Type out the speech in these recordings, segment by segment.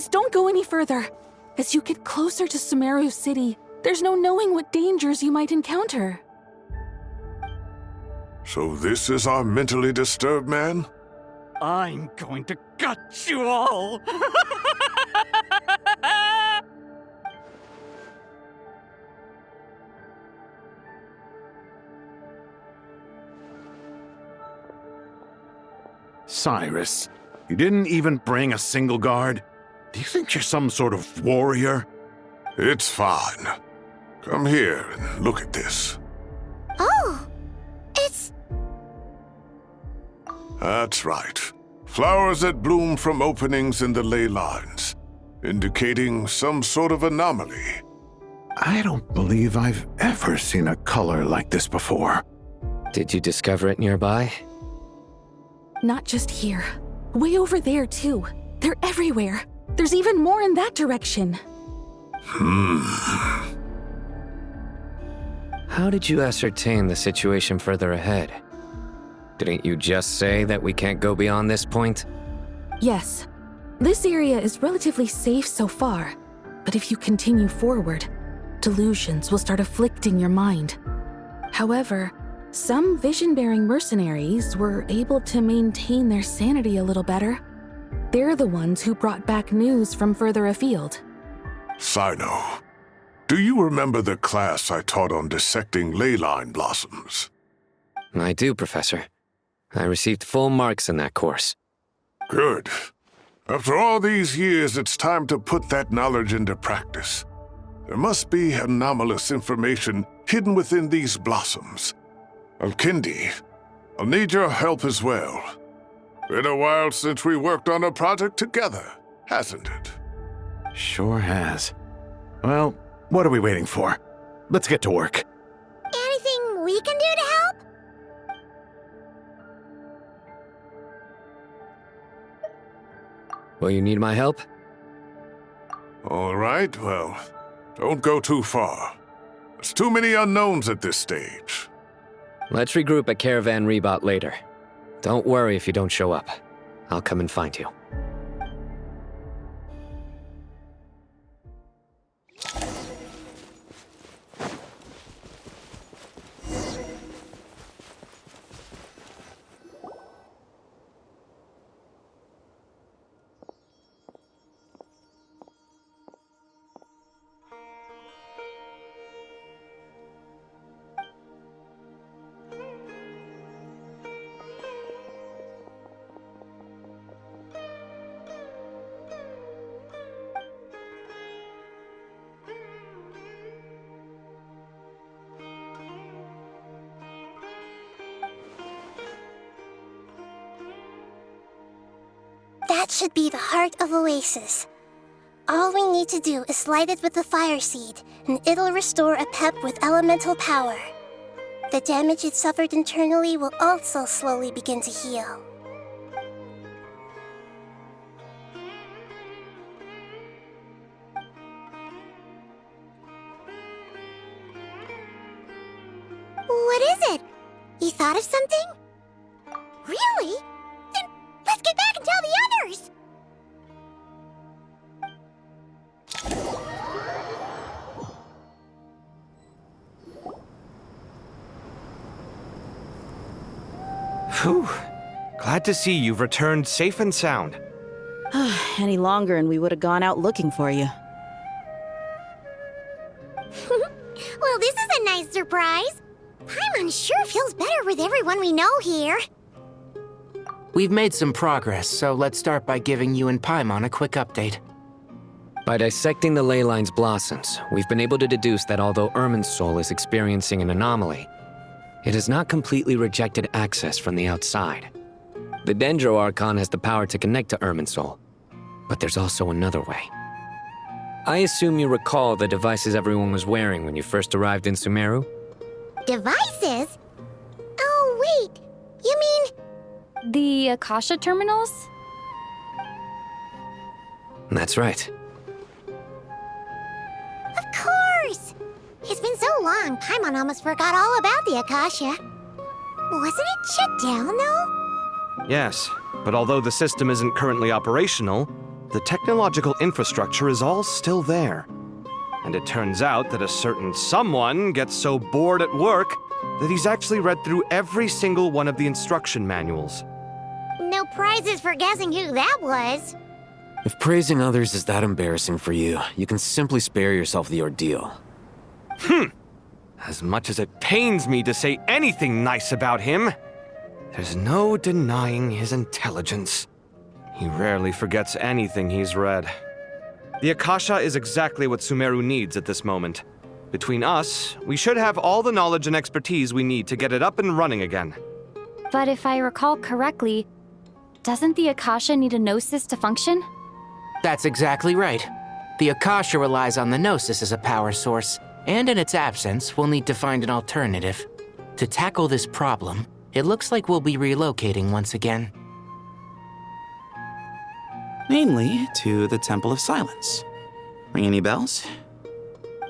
Just don't go any further. As you get closer to Sumeru City, there's no knowing what dangers you might encounter. So this is our mentally disturbed man? I'm going to gut you all! Cyrus, you didn't even bring a single guard? Do you think you're some sort of warrior? It's fine. Come here and look at this. Oh, it's... That's right. Flowers that bloom from openings in the ley lines, indicating some sort of anomaly. I don't believe I've ever seen a color like this before. Did you discover it nearby? Not just here. Way over there, too. They're everywhere. There's even more in that direction. How did you ascertain the situation further ahead? Didn't you just say that we can't go beyond this point? Yes. This area is relatively safe so far, but if you continue forward, delusions will start afflicting your mind. However, some vision-bearing mercenaries were able to maintain their sanity a little better. They're the ones who brought back news from further afield. Sino, do you remember the class I taught on dissecting ley line blossoms? I do, Professor. I received full marks in that course. Good. After all these years, it's time to put that knowledge into practice. There must be anomalous information hidden within these blossoms. Alkindi, I'll need your help as well. Been a while since we worked on a project together, hasn't it? Sure has. Well, what are we waiting for? Let's get to work. Anything we can do to help? Will you need my help? All right, well, don't go too far. There's too many unknowns at this stage. Let's regroup at Caravan Rebot later. Don't worry if you don't show up. I'll come and find you. That should be the heart of Oasis. All we need to do is light it with the fire seed, and it'll restore a pep with elemental power. The damage it suffered internally will also slowly begin to heal. What is it? You thought of something? Really? Then let's get back and tell the others! Whew. Glad to see you've returned safe and sound. Any longer and we would have gone out looking for you. Well, this is a nice surprise. Paimon sure feels better with everyone we know here. We've made some progress, so let's start by giving you and Paimon a quick update. By dissecting the ley line's blossoms, we've been able to deduce that although Irminsul is experiencing an anomaly, it has not completely rejected access from the outside. The Dendro Archon has the power to connect to Irminsul, but there's also another way. I assume you recall the devices everyone was wearing when you first arrived in Sumeru? Devices? Oh, wait. You mean... The Akasha terminals? That's right. Of course! It's been so long, Paimon almost forgot all about the Akasha. Wasn't it shut down, though? Yes, but although the system isn't currently operational, the technological infrastructure is all still there. And it turns out that a certain someone gets so bored at work that he's actually read through every single one of the instruction manuals. No prizes for guessing who that was. If praising others is that embarrassing for you, you can simply spare yourself the ordeal. As much as it pains me to say anything nice about him, there's no denying his intelligence. He rarely forgets anything he's read. The Akasha is exactly what Sumeru needs at this moment. Between us, we should have all the knowledge and expertise we need to get it up and running again. But if I recall correctly, doesn't the Akasha need a Gnosis to function? That's exactly right. The Akasha relies on the Gnosis as a power source, and in its absence, we'll need to find an alternative. To tackle this problem, it looks like we'll be relocating once again. Namely, to the Temple of Silence. Ring any bells?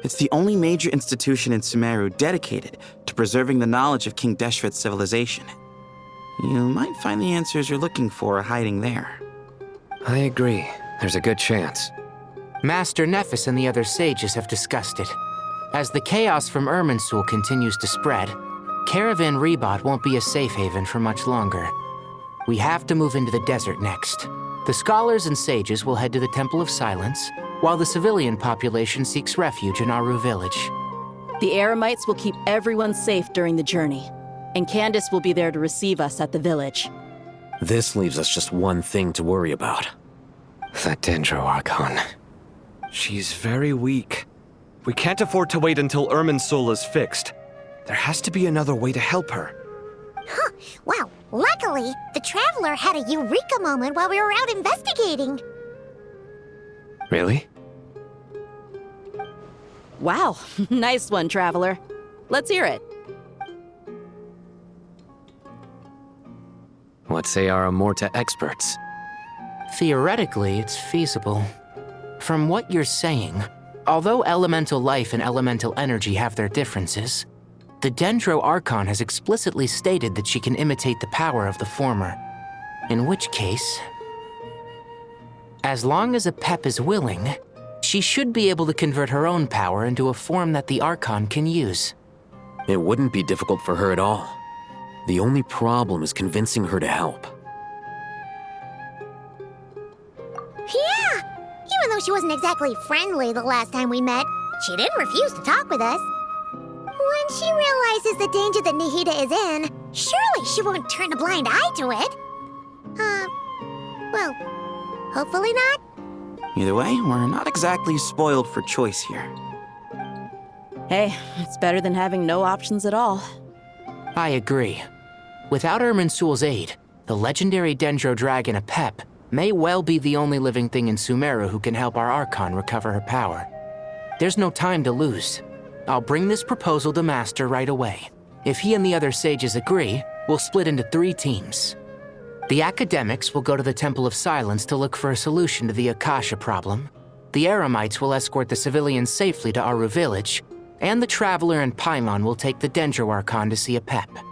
It's the only major institution in Sumeru dedicated to preserving the knowledge of King Deshret's civilization. You might find the answers you're looking for hiding there. I agree. There's a good chance. Master Nephis and the other sages have discussed it. As the chaos from Irminsul continues to spread, Caravan Rebot won't be a safe haven for much longer. We have to move into the desert next. The scholars and sages will head to the Temple of Silence, while the civilian population seeks refuge in Aru village. The Eremites will keep everyone safe during the journey, and Candace will be there to receive us at the village. This leaves us just one thing to worry about. That Dendro Archon. She's very weak. We can't afford to wait until Irminsul is fixed. There has to be another way to help her. Huh. Wow. Luckily, the Traveler had a eureka moment while we were out investigating. Really? Wow, nice one, Traveler. Let's hear it. What say our Amorta experts? Theoretically, it's feasible. From what you're saying, although elemental life and elemental energy have their differences, the Dendro Archon has explicitly stated that she can imitate the power of the former. In which case, as long as Apep is willing, she should be able to convert her own power into a form that the Archon can use. It wouldn't be difficult for her at all. The only problem is convincing her to help. Yeah! Even though she wasn't exactly friendly the last time we met, she didn't refuse to talk with us. When she realizes the danger that Nahida is in, surely she won't turn a blind eye to it. Well, hopefully not. Either way, we're not exactly spoiled for choice here. Hey, it's better than having no options at all. I agree. Without Irminsul's aid, the legendary Dendro Dragon Apep may well be the only living thing in Sumeru who can help our Archon recover her power. There's no time to lose. I'll bring this proposal to Master right away. If he and the other sages agree, we'll split into 3 teams. The academics will go to the Temple of Silence to look for a solution to the Akasha problem. The Eremites will escort the civilians safely to Aru village, and the Traveler and Paimon will take the Dendro Archon to see Apep.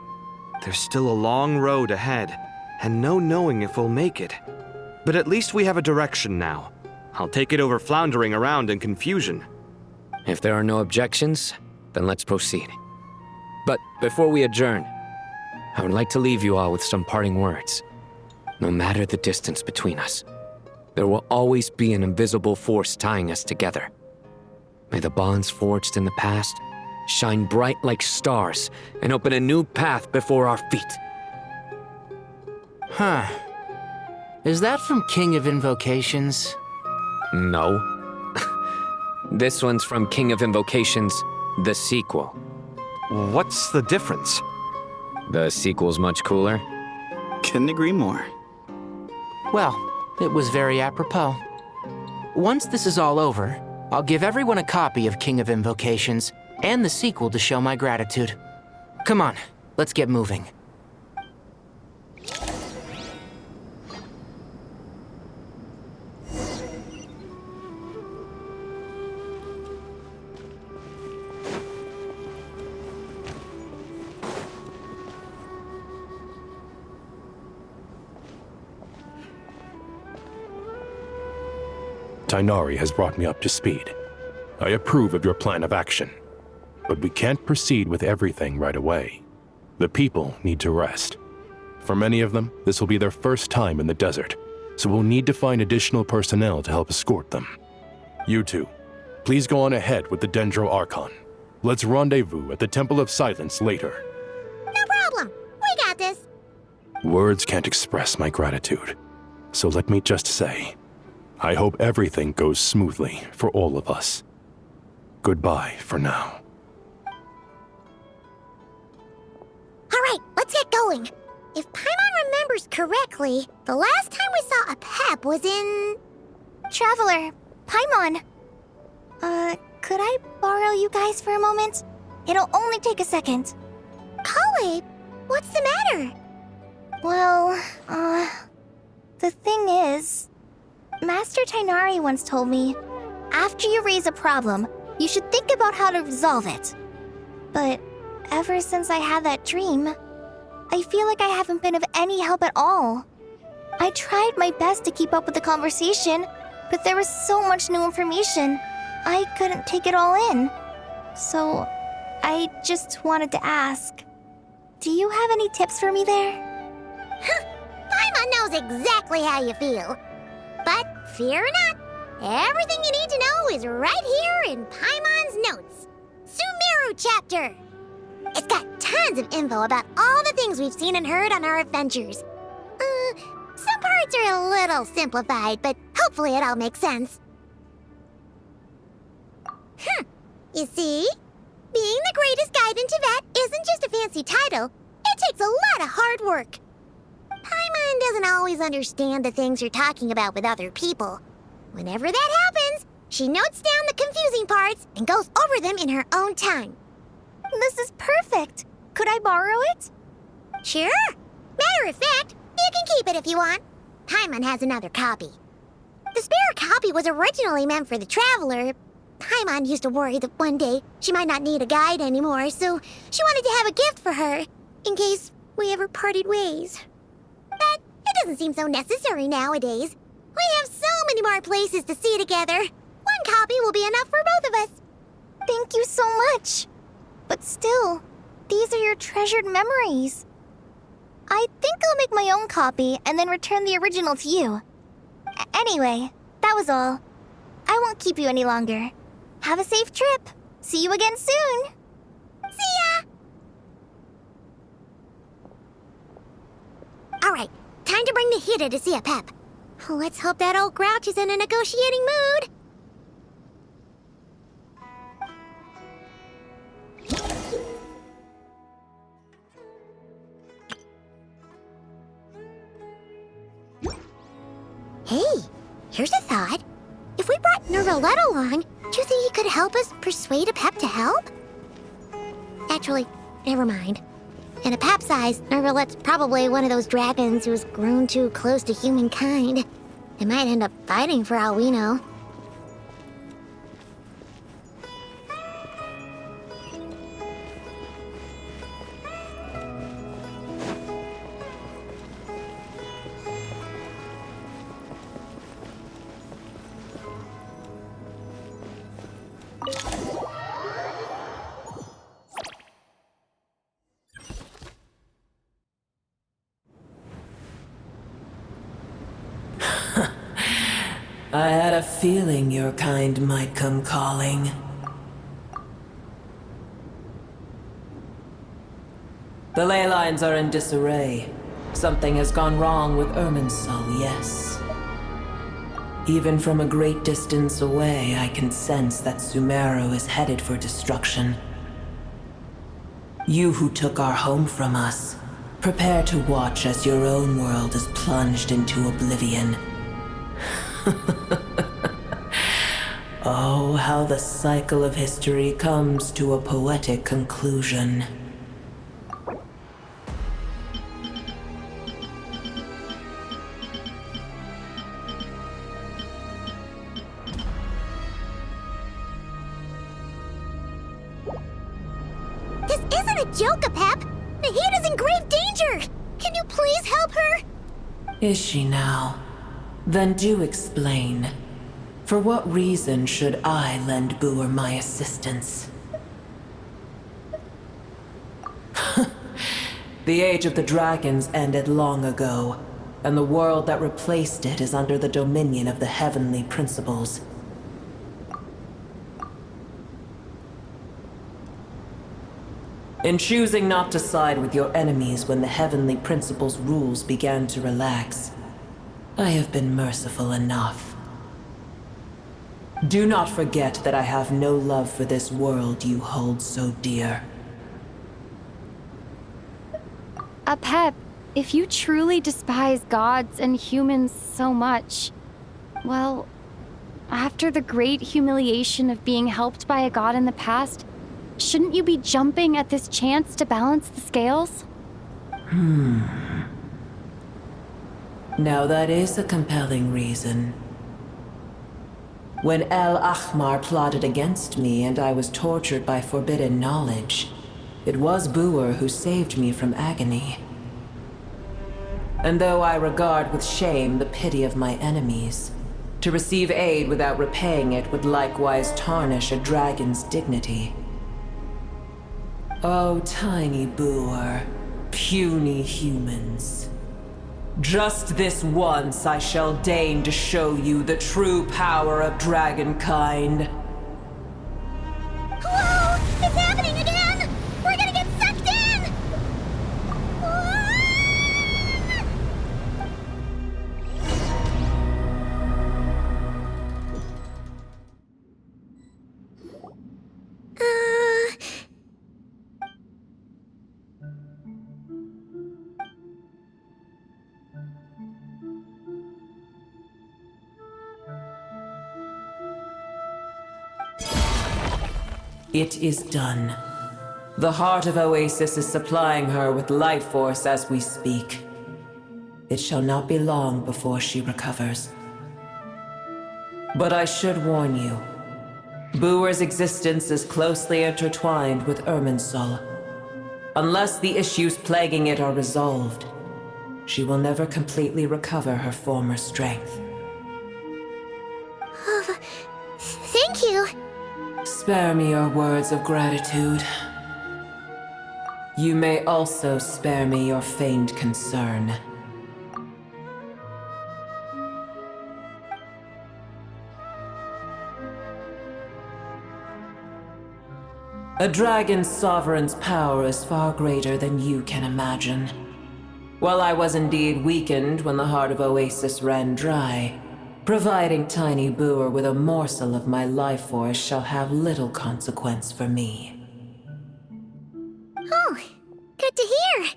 There's still a long road ahead, and no knowing if we'll make it. But at least we have a direction now. I'll take it over floundering around in confusion. If there are no objections, then let's proceed. But before we adjourn, I would like to leave you all with some parting words. No matter the distance between us, there will always be an invisible force tying us together. May the bonds forged in the past shine bright like stars and open a new path before our feet. Huh. Is that from King of Invocations? No. This one's from King of Invocations, the sequel. What's the difference? The sequel's much cooler. Couldn't agree more. Well, it was very apropos. Once this is all over, I'll give everyone a copy of King of Invocations and the sequel to show my gratitude. Come on, let's get moving. Tainari has brought me up to speed. I approve of your plan of action. But we can't proceed with everything right away. The people need to rest. For many of them, this will be their first time in the desert, so we'll need to find additional personnel to help escort them. You two, please go on ahead with the Dendro Archon. Let's rendezvous at the Temple of Silence later. No problem. We got this. Words can't express my gratitude, so let me just say, I hope everything goes smoothly for all of us. Goodbye for now. All right, let's get going. If Paimon remembers correctly, the last time we saw a Pep was in... Traveler, Paimon. Could I borrow you guys for a moment? It'll only take a second. Kale, what's the matter? Well, the thing is, Master Tainari once told me, after you raise a problem, you should think about how to resolve it. But ever since I had that dream, I feel like I haven't been of any help at all. I tried my best to keep up with the conversation, but there was so much new information, I couldn't take it all in. So, I just wanted to ask, do you have any tips for me there? Paimon knows exactly how you feel. But fear not, everything you need to know is right here in Paimon's notes. Sumeru chapter. It's got tons of info about all the things we've seen and heard on our adventures. Some parts are a little simplified, but hopefully it all makes sense. You see? Being the greatest guide in Tibet isn't just a fancy title. It takes a lot of hard work. Paimon doesn't always understand the things you're talking about with other people. Whenever that happens, she notes down the confusing parts and goes over them in her own time. This is perfect. Could I borrow it? Sure. Matter of fact, you can keep it if you want. Paimon has another copy. The spare copy was originally meant for the traveler. Paimon used to worry that one day she might not need a guide anymore, so she wanted to have a gift for her, in case we ever parted ways. But it doesn't seem so necessary nowadays. We have so many more places to see together. One copy will be enough for both of us. Thank you so much. But still, these are your treasured memories. I think I'll make my own copy and then return the original to you. Anyway, that was all. I won't keep you any longer. Have a safe trip. See you again soon. See ya! All right, time to bring Nahida to see a Pep. Let's hope that old grouch is in a negotiating mood. Hey, here's a thought. If we brought Nervalette along, do you think he could help us persuade a Pep to help? Actually, never mind. In a Pep's eyes, Nervalette's probably one of those dragons who's grown too close to humankind. They might end up fighting for all we know. I had a feeling your kind might come calling. The ley lines are in disarray. Something has gone wrong with Irminsul, yes. Even from a great distance away, I can sense that Sumeru is headed for destruction. You who took our home from us, prepare to watch as your own world is plunged into oblivion. Oh, how the cycle of history comes to a poetic conclusion. This isn't a joke, Pep! Nahida's in grave danger! Can you please help her? Is she now? Then do explain. For what reason should I lend Boer my assistance? The Age of the Dragons ended long ago, and the world that replaced it is under the dominion of the Heavenly Principles. In choosing not to side with your enemies when the Heavenly Principles' rules began to relax, I have been merciful enough. Do not forget that I have no love for this world you hold so dear. Apep, if you truly despise gods and humans so much, well, after the great humiliation of being helped by a god in the past, shouldn't you be jumping at this chance to balance the scales? Now that is a compelling reason. When El Ahmar plotted against me and I was tortured by forbidden knowledge, it was Boer who saved me from agony. And though I regard with shame the pity of my enemies, to receive aid without repaying it would likewise tarnish a dragon's dignity. Oh, tiny Boer, puny humans. Just this once I shall deign to show you the true power of dragonkind. Whoa! It's happening again! We're gonna get sucked in! It is done. The heart of Oasis is supplying her with life force as we speak. It shall not be long before she recovers. But I should warn you. Boer's existence is closely intertwined with Irminsul. Unless the issues plaguing it are resolved, she will never completely recover her former strength. Thank you. Spare me your words of gratitude. You may also spare me your feigned concern. A dragon's sovereign's power is far greater than you can imagine. While I was indeed weakened when the heart of Oasis ran dry, providing tiny Boer with a morsel of my life force shall have little consequence for me. Oh, good to hear.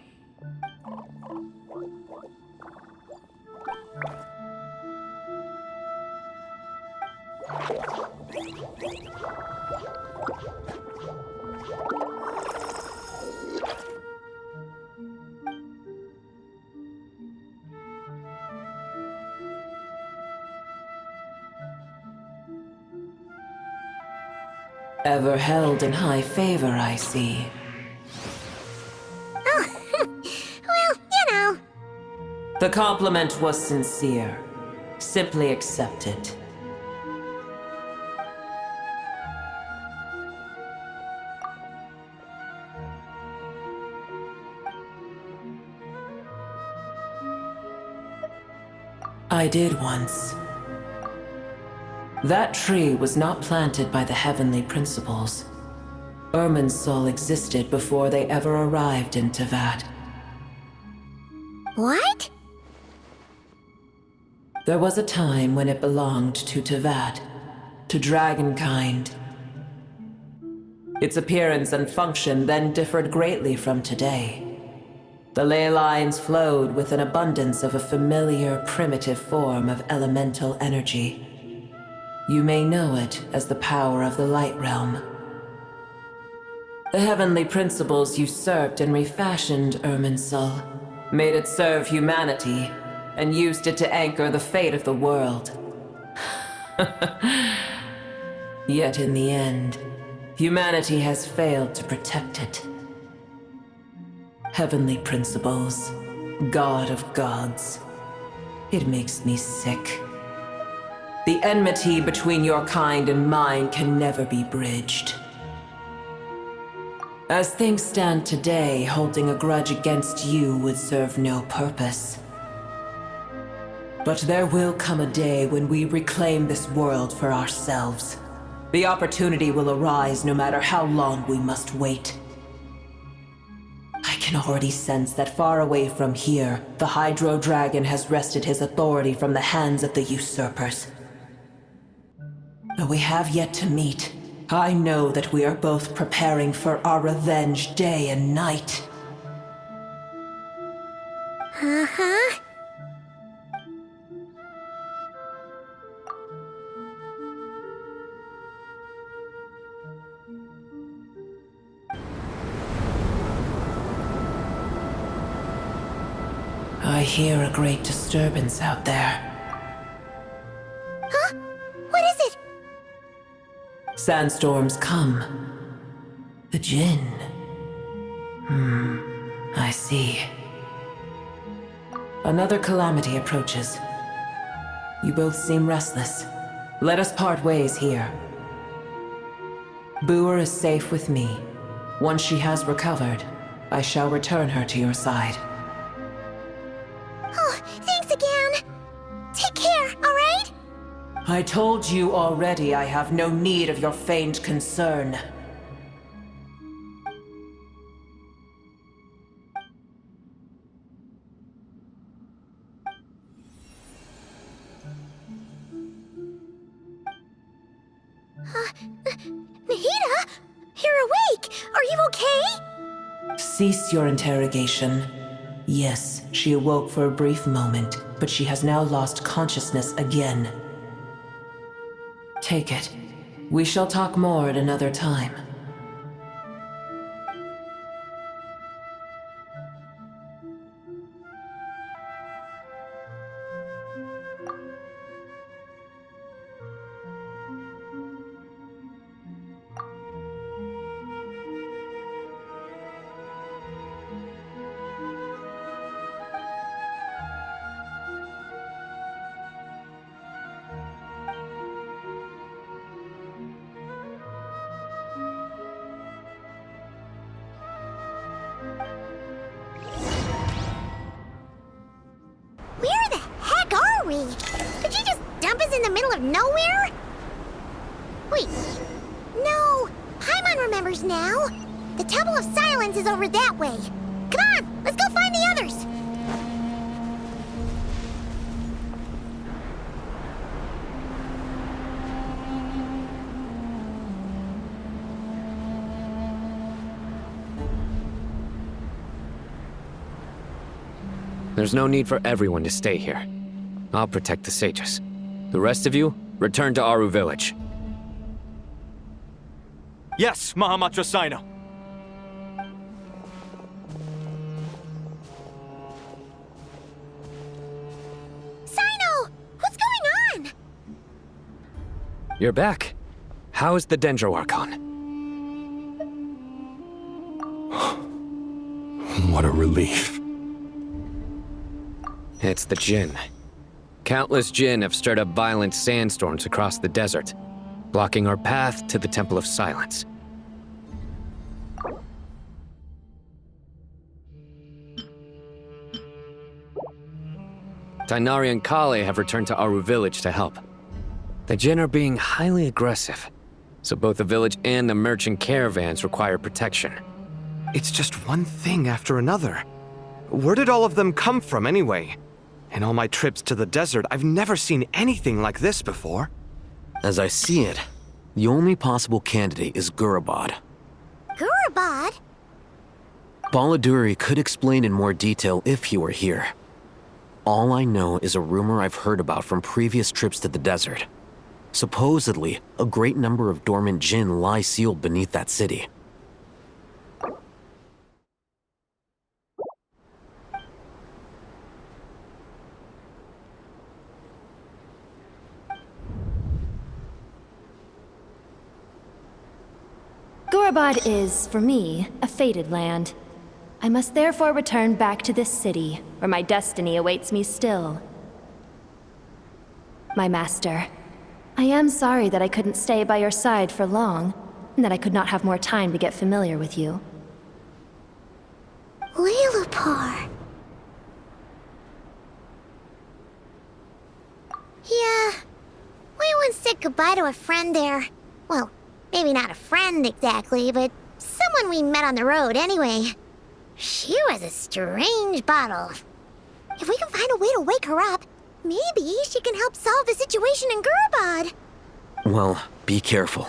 Ever held in high favor, I see. Oh, well, you know. The compliment was sincere. Simply accept it. I did once. That tree was not planted by the Heavenly Principles. Irminsul existed before they ever arrived in Tevat. What? There was a time when it belonged to Tevat, to dragonkind. Its appearance and function then differed greatly from today. The ley lines flowed with an abundance of a familiar, primitive form of elemental energy. You may know it as the power of the Light Realm. The Heavenly Principles usurped and refashioned Irminsul, made it serve humanity, and used it to anchor the fate of the world. Yet in the end, humanity has failed to protect it. Heavenly Principles, God of gods. It makes me sick. The enmity between your kind and mine can never be bridged. As things stand today, holding a grudge against you would serve no purpose. But there will come a day when we reclaim this world for ourselves. The opportunity will arise no matter how long we must wait. I can already sense that far away from here, the Hydro Dragon has wrested his authority from the hands of the usurpers. Though we have yet to meet, I know that we are both preparing for our revenge day and night. Uh-huh. I hear a great disturbance out there. Huh? What is it? Sandstorms come. The Jinn. I see. Another calamity approaches. You both seem restless. Let us part ways here. Boer is safe with me. Once she has recovered, I shall return her to your side. Oh, thanks again. Take care, all right? I told you already I have no need of your feigned concern. Nahida? You're awake! Are you okay? Cease your interrogation. Yes, she awoke for a brief moment, but she has now lost consciousness again. Take it. We shall talk more at another time. Where the heck are we? Did you just dump us in the middle of nowhere? Wait. No. Paimon remembers now. The Temple of Silence is over that way. Come on, let's go find the others. There's no need for everyone to stay here. I'll protect the sages. The rest of you, return to Aru village. Yes, Mahamatra Sino. Sino! What's going on? You're back. How is the Dendro Archon? What a relief. It's the Jinn. Countless Jinn have stirred up violent sandstorms across the desert, blocking our path to the Temple of Silence. Tainari and Kale have returned to Aru village to help. The Jinn are being highly aggressive, so both the village and the merchant caravans require protection. It's just one thing after another. Where did all of them come from anyway? In all my trips to the desert, I've never seen anything like this before. As I see it, the only possible candidate is Gurabad. Gurabad? Baladuri could explain in more detail if he were here. All I know is a rumor I've heard about from previous trips to the desert. Supposedly, a great number of dormant Jinn lie sealed beneath that city. Gurabad is, for me, a fated land. I must therefore return back to this city, where my destiny awaits me still. My master, I am sorry that I couldn't stay by your side for long, and that I could not have more time to get familiar with you. Lilipar. Yeah, we once said goodbye to a friend there. Well, maybe not a friend exactly, but someone we met on the road anyway. She was a strange bottle. If we can find a way to wake her up, maybe she can help solve the situation in Gurabad. Well, be careful.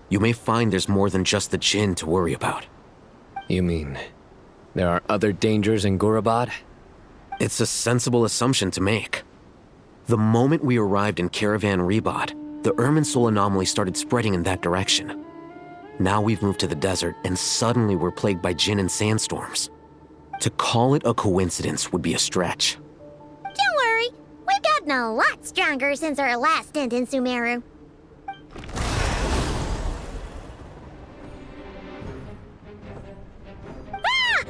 You may find there's more than just the Jinn to worry about. You mean, there are other dangers in Gurabad? It's a sensible assumption to make. The moment we arrived in Caravan Rebad, the Irminsul anomaly started spreading in that direction. Now we've moved to the desert, and suddenly we're plagued by Jinn and sandstorms. To call it a coincidence would be a stretch. Don't worry, we've gotten a lot stronger since our last stint in Sumeru. Ah!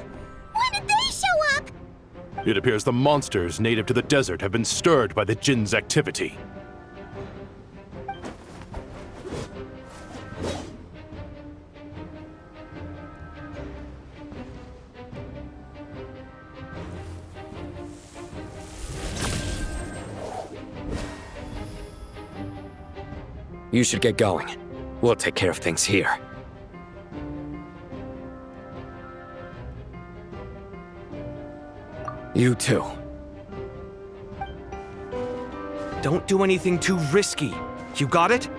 When did they show up? It appears the monsters native to the desert have been stirred by the Jinn's activity. You should get going. We'll take care of things here. You too. Don't do anything too risky. You got it?